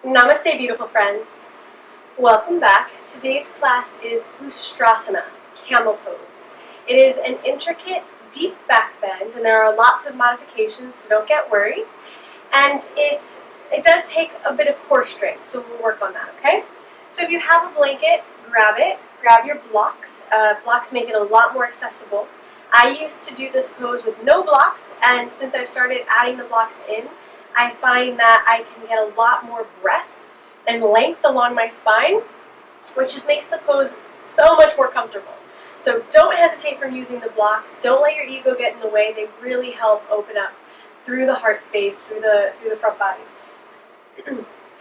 Namaste, beautiful friends. Welcome back. Today's class is Ustrasana, Camel Pose. It is an intricate, deep back bend, and there are lots of modifications, so don't get worried. And it does take a bit of core strength, so we'll work on that, okay? So if you have a blanket, grab it. Grab your blocks. Blocks make it a lot more accessible. I used to do this pose with no blocks, and since I've started adding the blocks in, I find that I can get a lot more breadth and length along my spine, which just makes the pose so much more comfortable. So don't hesitate from using the blocks. Don't let your ego get in the way. They really help open up through the heart space, through the front body.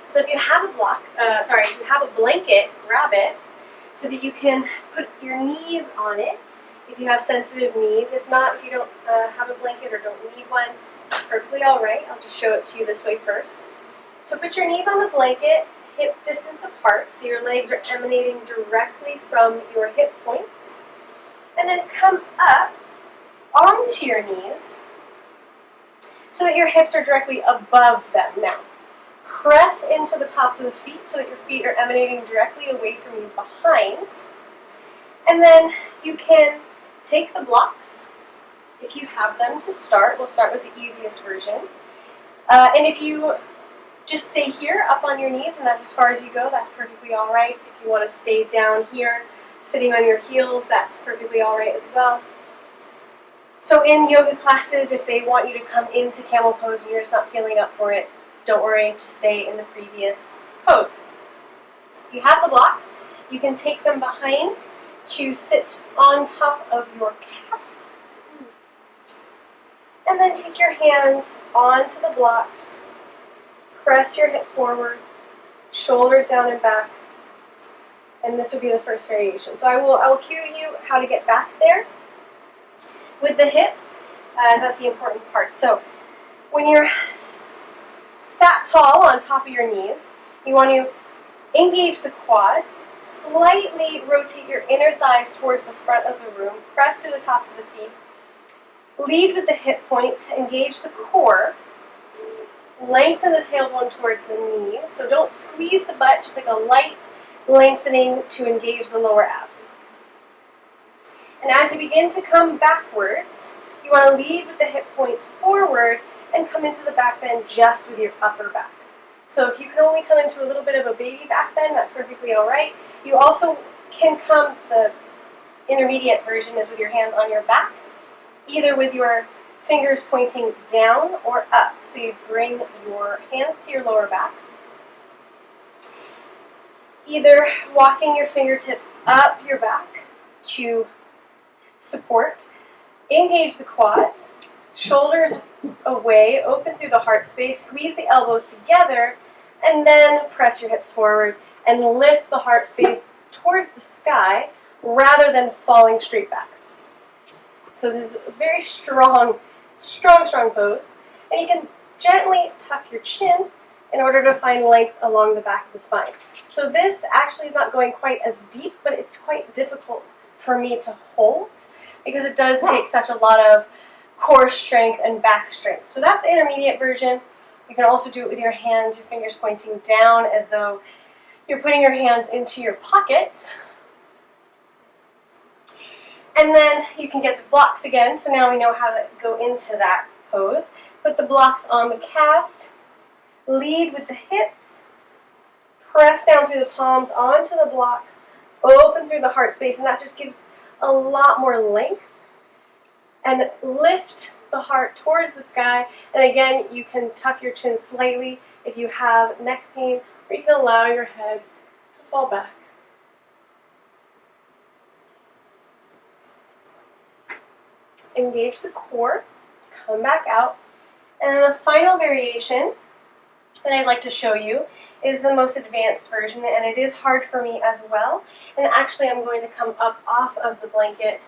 So if you have if you have a blanket, grab it so that you can put your knees on it. If you have sensitive knees, if not, if you don't have a blanket or don't need one, it's perfectly all right. I'll just show it to you this way first. So put your knees on the blanket, hip distance apart, so your legs are emanating directly from your hip points. And then come up onto your knees so that your hips are directly above them. Now, press into the tops of the feet so that your feet are emanating directly away from you behind. And then you can take the blocks, if you have them, to start. We'll start with the easiest version. And if you just stay here up on your knees and that's as far as you go, that's perfectly all right. If you want to stay down here, sitting on your heels, that's perfectly all right as well. So in yoga classes, if they want you to come into camel pose and you're just not feeling up for it, don't worry, just stay in the previous pose. If you have the blocks, you can take them behind to sit on top of your calf. And then take your hands onto the blocks, press your hip forward, shoulders down and back, and this would be the first variation. So I will cue you how to get back there with the hips, as that's the important part. So when you're sat tall on top of your knees, you want to engage the quads, slightly rotate your inner thighs towards the front of the room, press through the tops of the feet, lead with the hip points, engage the core, lengthen the tailbone towards the knees. So don't squeeze the butt, just like a light lengthening to engage the lower abs. And as you begin to come backwards, you want to lead with the hip points forward and come into the back bend just with your upper back. So if you can only come into a little bit of a baby back bend, that's perfectly all right. You also can come, the intermediate version is with your hands on your back, either with your fingers pointing down or up. So you bring your hands to your lower back, either walking your fingertips up your back to support, engage the quads, shoulders away, open through the heart space, squeeze the elbows together, and then press your hips forward and lift the heart space towards the sky rather than falling straight back. So this is a very strong pose. And you can gently tuck your chin in order to find length along the back of the spine. So this actually is not going quite as deep, but it's quite difficult for me to hold because it does take such a lot of core strength and back strength. So that's the intermediate version. You can also do it with your hands, your fingers pointing down as though you're putting your hands into your pockets. And then you can get the blocks again, so now we know how to go into that pose. Put the blocks on the calves, lead with the hips, press down through the palms onto the blocks, open through the heart space, and that just gives a lot more length. And lift the heart towards the sky, and again, you can tuck your chin slightly if you have neck pain, or you can allow your head to fall back. Engage the core, come back out, and then the final variation that I'd like to show you is the most advanced version, and it is hard for me as well. And actually I'm going to come up off of the blanket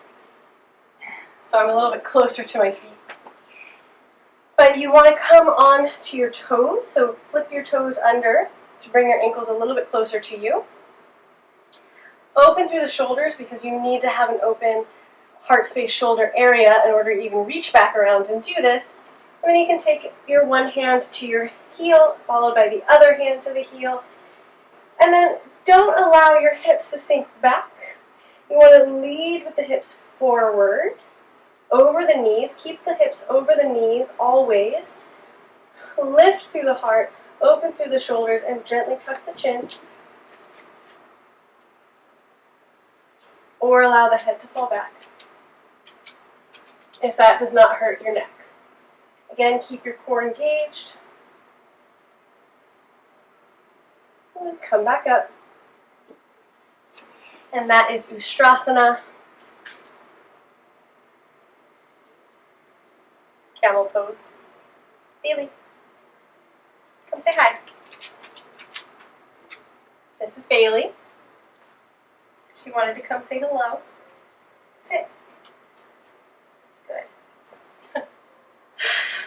so I'm a little bit closer to my feet. But you want to come on to your toes, so flip your toes under to bring your ankles a little bit closer to you. Open through the shoulders because you need to have an open heart space shoulder area in order to even reach back around and do this. And then you can take your one hand to your heel, followed by the other hand to the heel. And then don't allow your hips to sink back. You want to lead with the hips forward, over the knees. Keep the hips over the knees always. Lift through the heart, open through the shoulders, and gently tuck the chin. Or allow the head to fall back, if that does not hurt your neck. Again, keep your core engaged. And come back up. And that is Ustrasana, Camel Pose. Bailey, come say hi. This is Bailey. She wanted to come say hello. Sit. Good.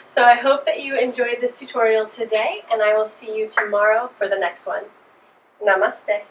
So I hope that you enjoyed this tutorial today, and I will see you tomorrow for the next one. Namaste.